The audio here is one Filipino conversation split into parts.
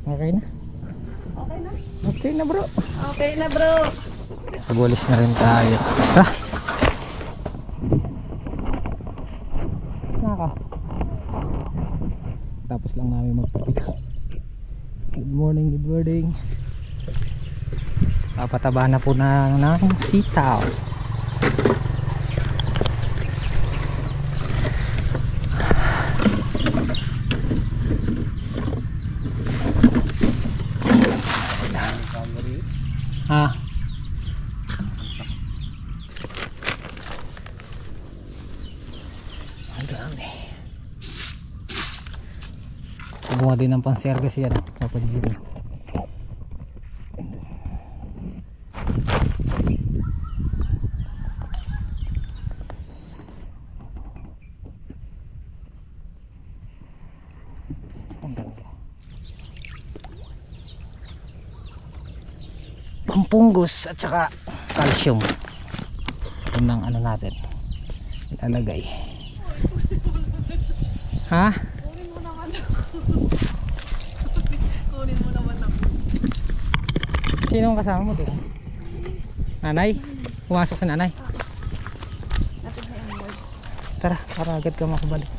Okay na? Okay na? Okay na bro. Okay na bro. Nagulis na rin tayo. Tara. Naka. Tapos lang namin magpapik. Good morning, good morning. Papataba na po ng sitaw. Ah. Ang dami. Kumuha din ng pansergas yan. Papanjiro. Pampunggus at saka calcium. Yun ang ano natin ilalagay. Ha? Kunin mo naman ako. Kunin mo naman ako. Sino ang kasama mo doon? Nanay? Pumasok si nanay? Tara, para agad ka makabalik.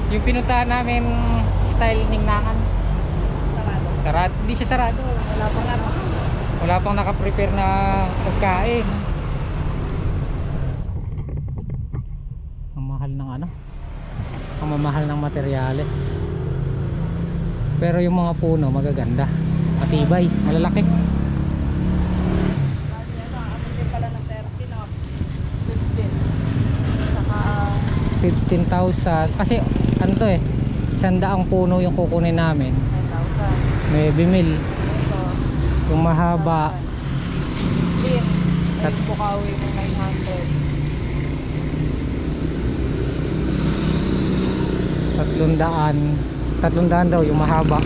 Yung pinuntahan namin style Ningnangan. Sarado. Sarado. Hindi siya sarado. Wala pang naka-prepare na pagkain. Ang mahal ng ano? Ang mamahal ng materyales. Pero yung mga puno magaganda. Matibay, malalaki. 15,000 kasi ano to eh 100 puno yung kukunin namin. 10,000. May bimil yung mahaba At bukawi mo 900. 300 daw yung mahaba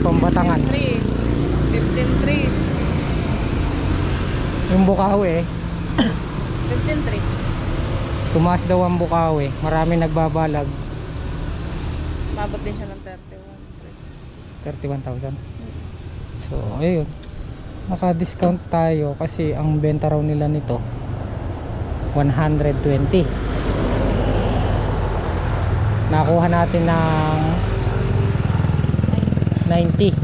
Pambatangan. 15,300. Yung bukawi 15,300. tumaas daw ang bukawi, marami nagbabalag. Mabot din siya ng 31,000. So ayun, naka-discount tayo kasi ang benta raw nila nito 120. Nakuha natin ng 90.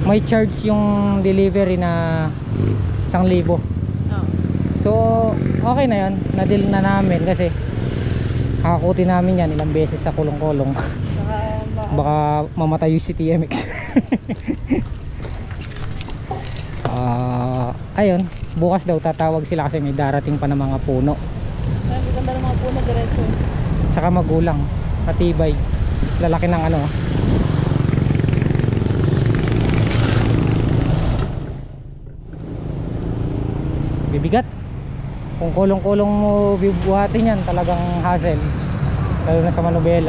May charge yung delivery na 1,000. So okay na yun, na-deal na namin kasi kakakuti namin yan ilang beses sa kulong-kulong. Baka mamatay yung si TMX. Ayun, bukas daw tatawag sila kasi may darating pa ng mga puno. Ang ganda ng mga puno diretso. Saka magulang, matibay, lalaki ng ano. Bibigat. Kung kulong-kulong mo bibuhatin yan, talagang hassle. Lalo na sa manubela.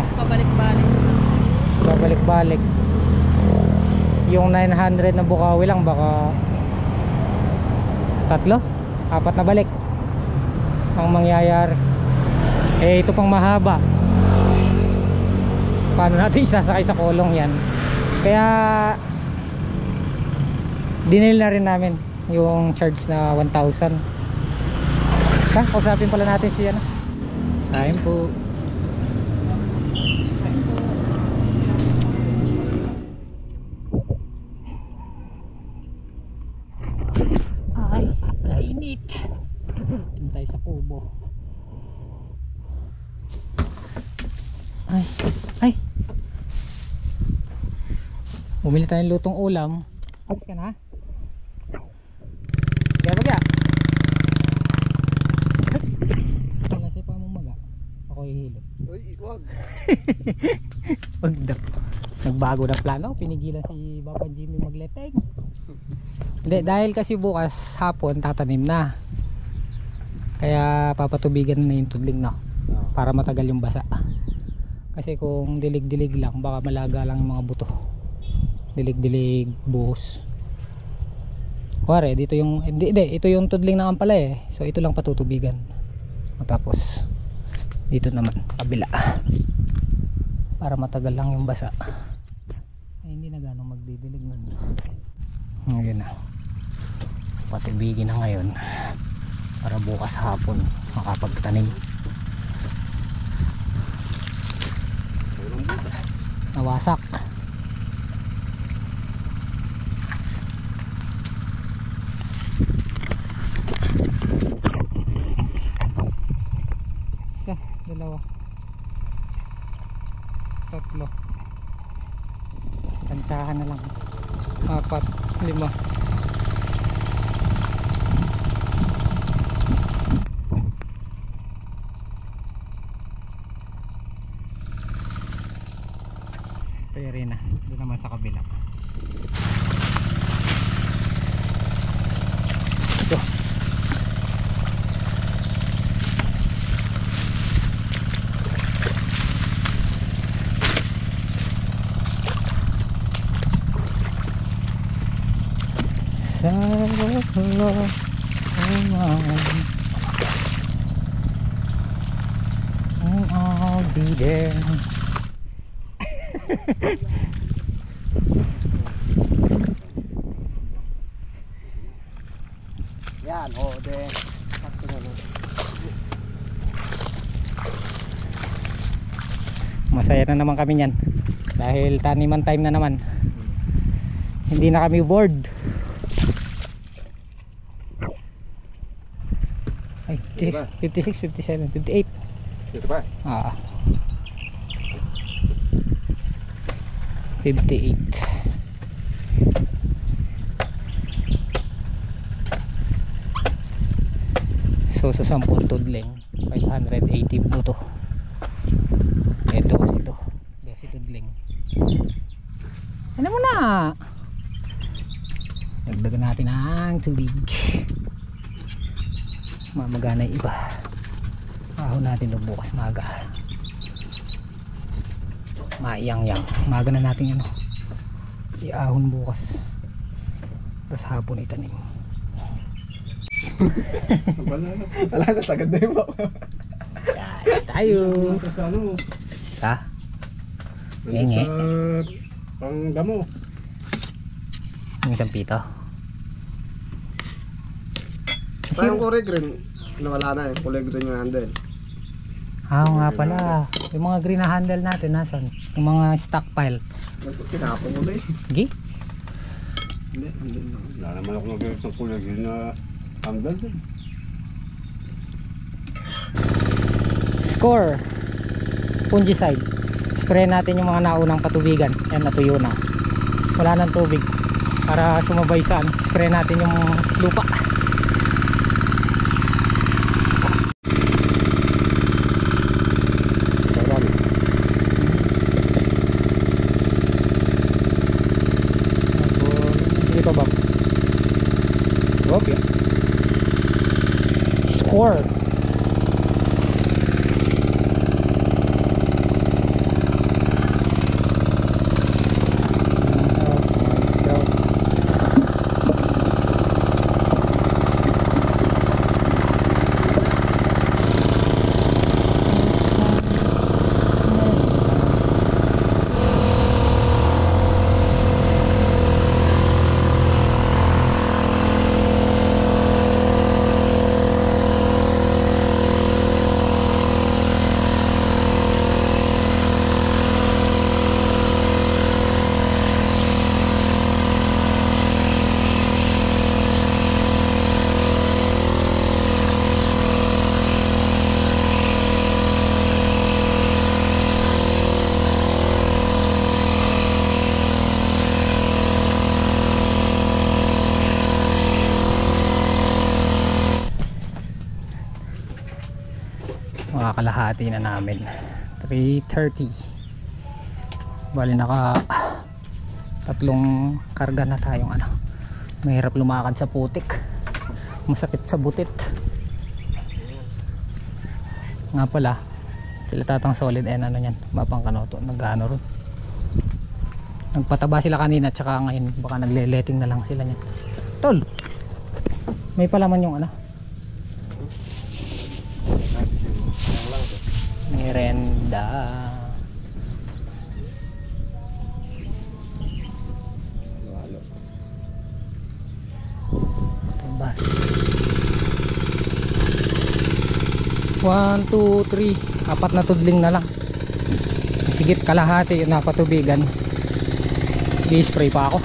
Babalik-balik. Yung 900 na bukawi lang, baka 3, 4 na balik ang mangyayari. Eh ito pang mahaba, paano natin isasakay sa kulong yan? Kaya dinil na rin namin yung charge na 1,000. Kausapin pala natin si ano. Time po. Ay, kainit. Hintay sa kubo. Ay. Bumili tayong lutong ulam. Alis ka na? Bagya. Wala siya pa mong maga. Ako hihilot. Wag daw. Nagbago na plano, pinigilan si Papa Jimmy magleteng. Hindi, dahil kasi bukas hapon tatanim na. Kaya papatubigan na yung tudling, no? Para matagal yung basa. Kasi kung dilig-dilig lang, baka malaga lang yung mga buto. Dilig-dilig, buhos. Kuwari, dito yung, ito yung tudling na pala eh. So ito lang patutubigan. Tapos dito naman, kabila. Para matagal lang yung basa. Ay, hindi na gano'ng magdidilig nun. Ngayon na. Patubigin na ngayon. Para bukas hapon makapagtanim. Nawasak. Isa, dalawa, tatlo, tansyahan na lang, 4, 5. Ito rin na, doon naman sa kabila. Ito. Sa and I'll be there. Yan, de. Sakto na lang. Masaya na naman kami niyan. Dahil taniman time na naman. Hindi na kami bored. Ay, 56, 57, 58. Dito ba? 58. So sa 10 tudling 580 buto. Ito ito. Desi tudling. Ano mo na? Dagdagan natin ang tubig. Mamagana yung iba. Ahon natin ito bukas maga. Maiyang-yang. Maga na natin iahon bukas. Tapos hapon itanim. Wala na, sagad na yung bako. Kaya tayo. Ha? Ngenge. Pang damo. Yung isang pito. Parang kulay green. Nawala na yung kulay green yung handle. Oo nga pala. Yung mga green na handle natin nasan? Yung mga stockpile. Tinapon mo ba eh? Gi? Hindi, hindi na. Wala naman ako nag-irit ng kulay yun na handle din. Score. Fungicide. Spray natin yung mga naunang patubigan. Yan, natuyo na. Wala nang tubig. Para sumabay saan. Spray natin yung lupa. Hindi pa ba? Okay. Score. Makakalahati na namin. 3:30. Bali naka tatlong karga na tayong ano. Mahirap lumakad sa putik, masakit sa butit. Nga pala sila Tatang Solid ano yan, Mapang Kanoto, nag-ano ron, nagpataba sila kanina, tsaka ngayon baka nagle-letting na lang sila niyan. Tol, may palaman yung ano, merenda. Tabas 1, 2, 3, apat na tudling na lang, higit kalahati yung napatubigan. Di-spray pa ako,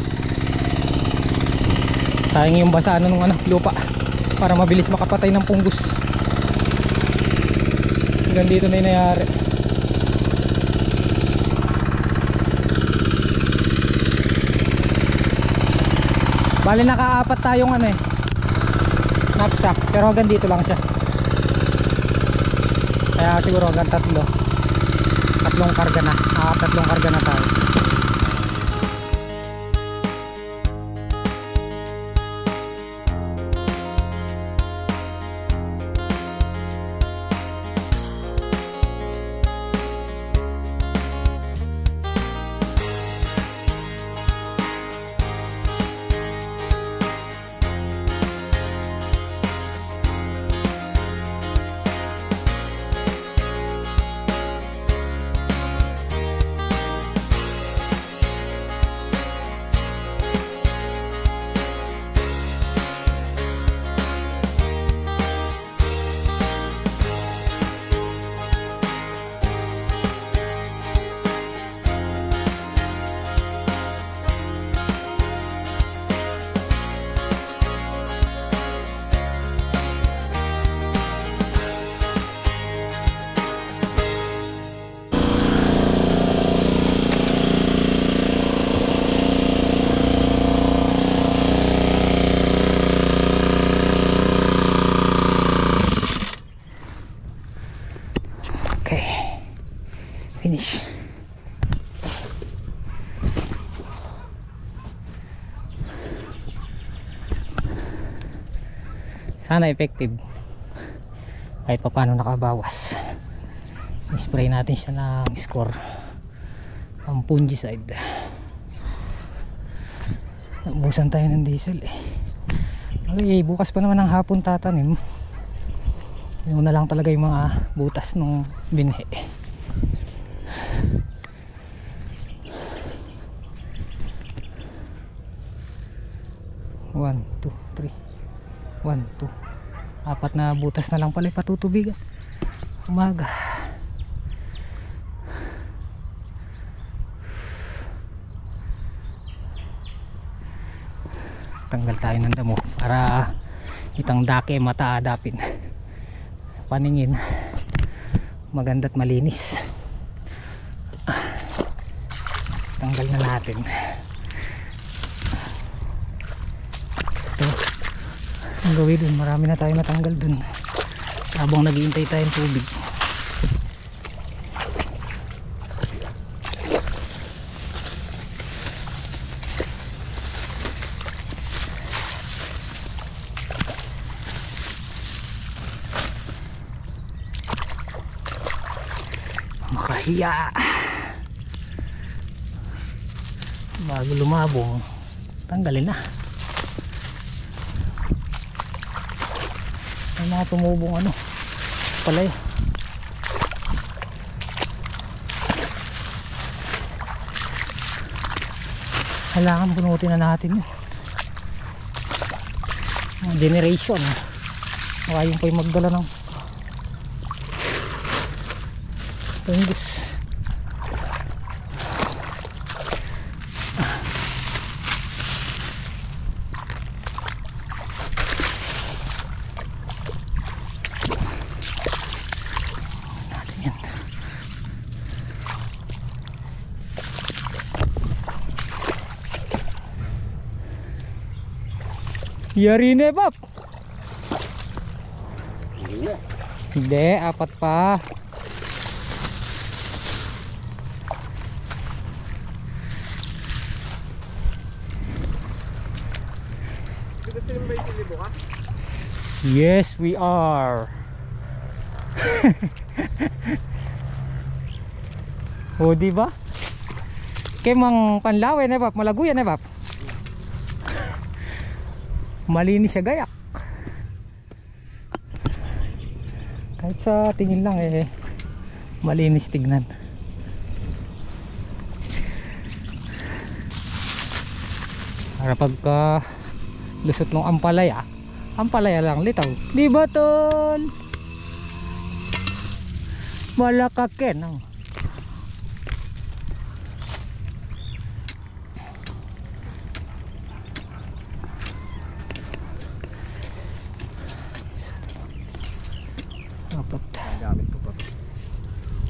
sayang yung basa ng ano, lupa, para mabilis makapatay ng pungus. Hanggang dito na yung nangyari. Bali nakaapat tayong ano eh, knapsack, pero hanggang dito lang siya. Kaya siguro hanggang tatlong karga na, tatlong karga na tayo. Finish. Sana effective, kahit pa paano nakabawas. I-spray natin siya ng score, ang fungicide. Naubusan tayo ng diesel eh. Okay, bukas pa naman ng hapon tatanim. Yun na lang talaga yung mga butas ng binhi. 1, 2, 3, 1, 2, apat na butas na lang pala patutubigan umaga. Tanggal tayo ng damo para itang dake mataadapin sa paningin, maganda't malinis. Tanggal na natin. Ang gawin dun, marami na tayo natanggal dun habang naghihintay tayong tubig. Makahiya bago lumabong, tanggalin na. May mga tumubong ano palay. Kailangan punutin na natin yun. Generation baka yung pa'y magdala ng pungus. Yari na Bap. Hindi, apat pa. libo ka? Yes, we are. O, di ba? Kay mang panlawin na bap, malaguyan na bap. Malinis siya gayak. Kahit sa tingin lang eh, malinis tignan. Para pagka lusot ng ampalaya, ampalaya lang litaw. Di ba tol? Malakaken oh. Apat. Gamit ko pa to.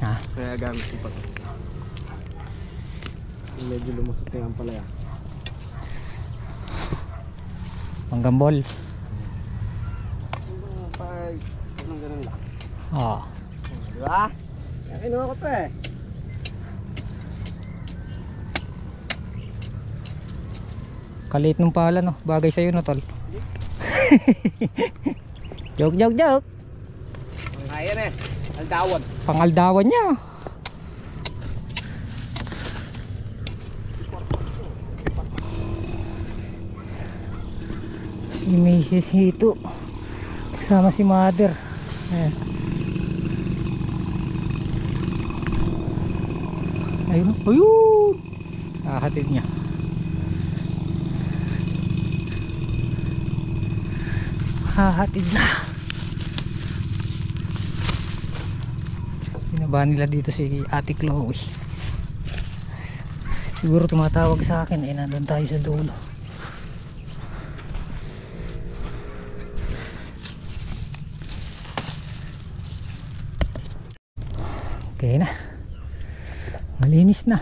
Ha? Kaya gamit ko pa to. Medyo lumusot na yung palaya. Panggambol. Pag ganun lang. Oo. Diba? Kaya kinuha ko to eh. Kaliit ng pala no, bagay sa'yo no tol. Joke joke joke. Kaya na eh. Aldawan. Pangaldawan niya. Si Mrs. Hito kasama si Mother. Ayan. Ayun, ayun. Nakahatid niya. Hahatid na. Binaba nila dito si Ate Chloe. Siguro tumatawag sa akin eh, nandun tayo sa dulo. Okay na. Malinis na.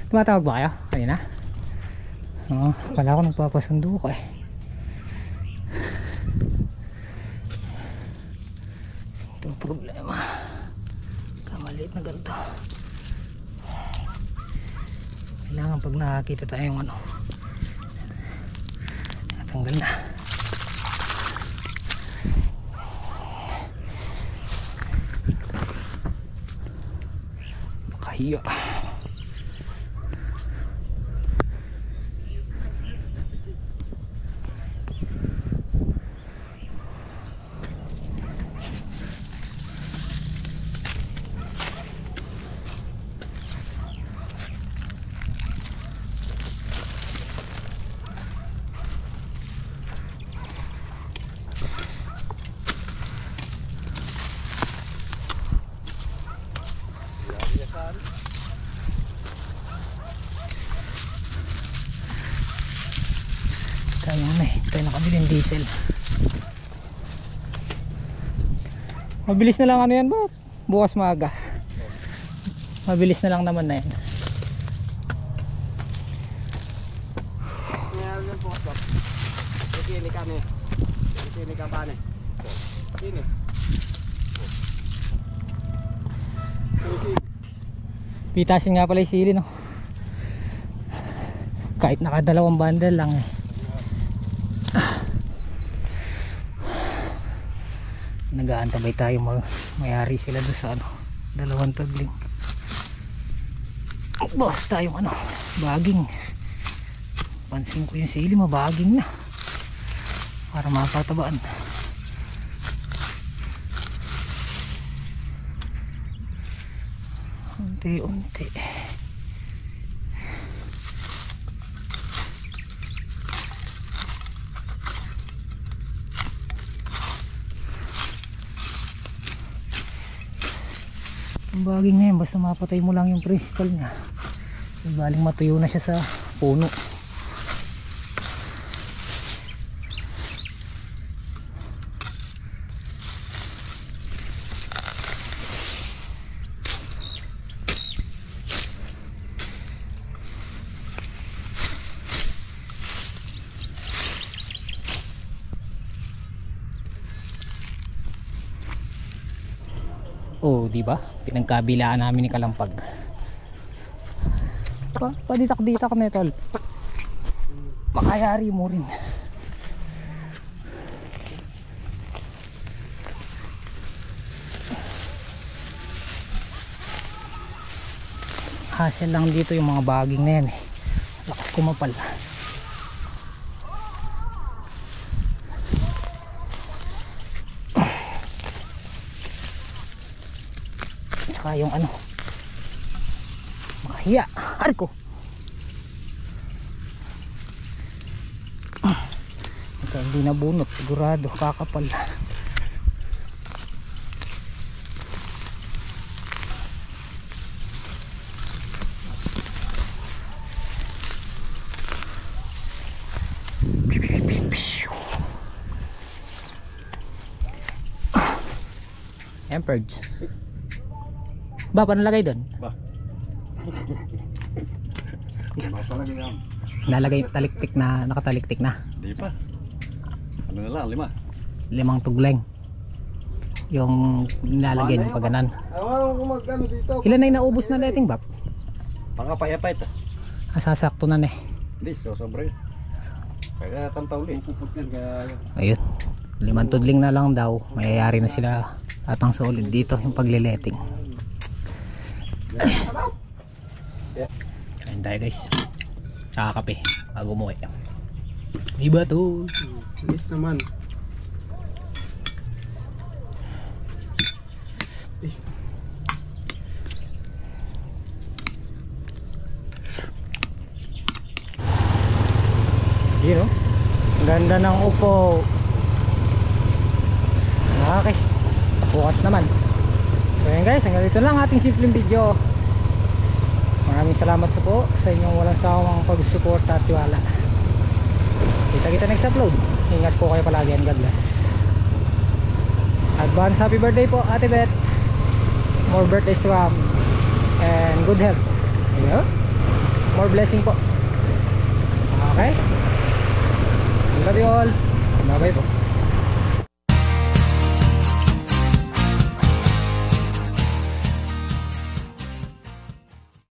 Tumatawag ba kayo? Kanina? Oo, pala ako nagpapasundo ko eh. Ito ang problema. Kamaliit na ganito. Kailangan pag nakakita tayong ano, natanggal na. Hiya. Kaya na eh, tayo nakabiling diesel. Mabilis na lang ano yan ba? Bukas maaga. Mabilis na lang naman na yan. Ngayon yung po ito. Kini ka ni. Kini ka pa ni. Kini. Pitasin nga pala yung sili no. Kahit nakadalawang bundle lang eh. Nag-aantabay tayo mayari sila doon sa ano, dalawang tagling. Boss tayong ano, baging. Pansin ko yung sili mabaging na. Para mapatabaan. Unti-unti. Ang baging ngayon basta mapatay mo lang yung principal niya, baling matuyo na siya sa puno. Oh, di ba? Pinagkabilaan namin ni Kalampag. Paditak-ditak na tol. makayari mo rin. Hassle lang dito yung mga baging na yan eh. Lakas kumapal. Tsaka yung ano, makahiya, arko. Ito hindi nabunot, sigurado kakapal. Ayan, birds. Ba, paano lagay doon? Ba? Mapalagi yan. Nalagay taliktik na, nakataliktik na. Di pa. Ano na lang, 5. 5 tugleng. Yung nilalagay ng paganan. Ewan ko magkano dito. Ilan na yung naubos na letting, Bap? Pangapay-apay ito. Sasakto na na eh. Hindi, sosobre. Kaya tantaw ulit. Puputyan kaya yun. Ayun, 5 tudling na lang daw, mayayari na sila atang solid dito yung paglileting. Kain tayo guys, kakakape bago umuwi. Diba to? Bilis naman. Yun o, ganda ng upo. Okay, bukas naman. So yan guys, hanggang dito lang ating simpleng video. Maraming salamat po sa inyong walang sawang pag-suporta at tiwala. Kita-kita next upload. Ingat po kayo palagi and God bless. Advance happy birthday po Ate Beth. More birthdays to come. And good health. Ayun. More blessing po. Okay. Love you all. Bye bye po.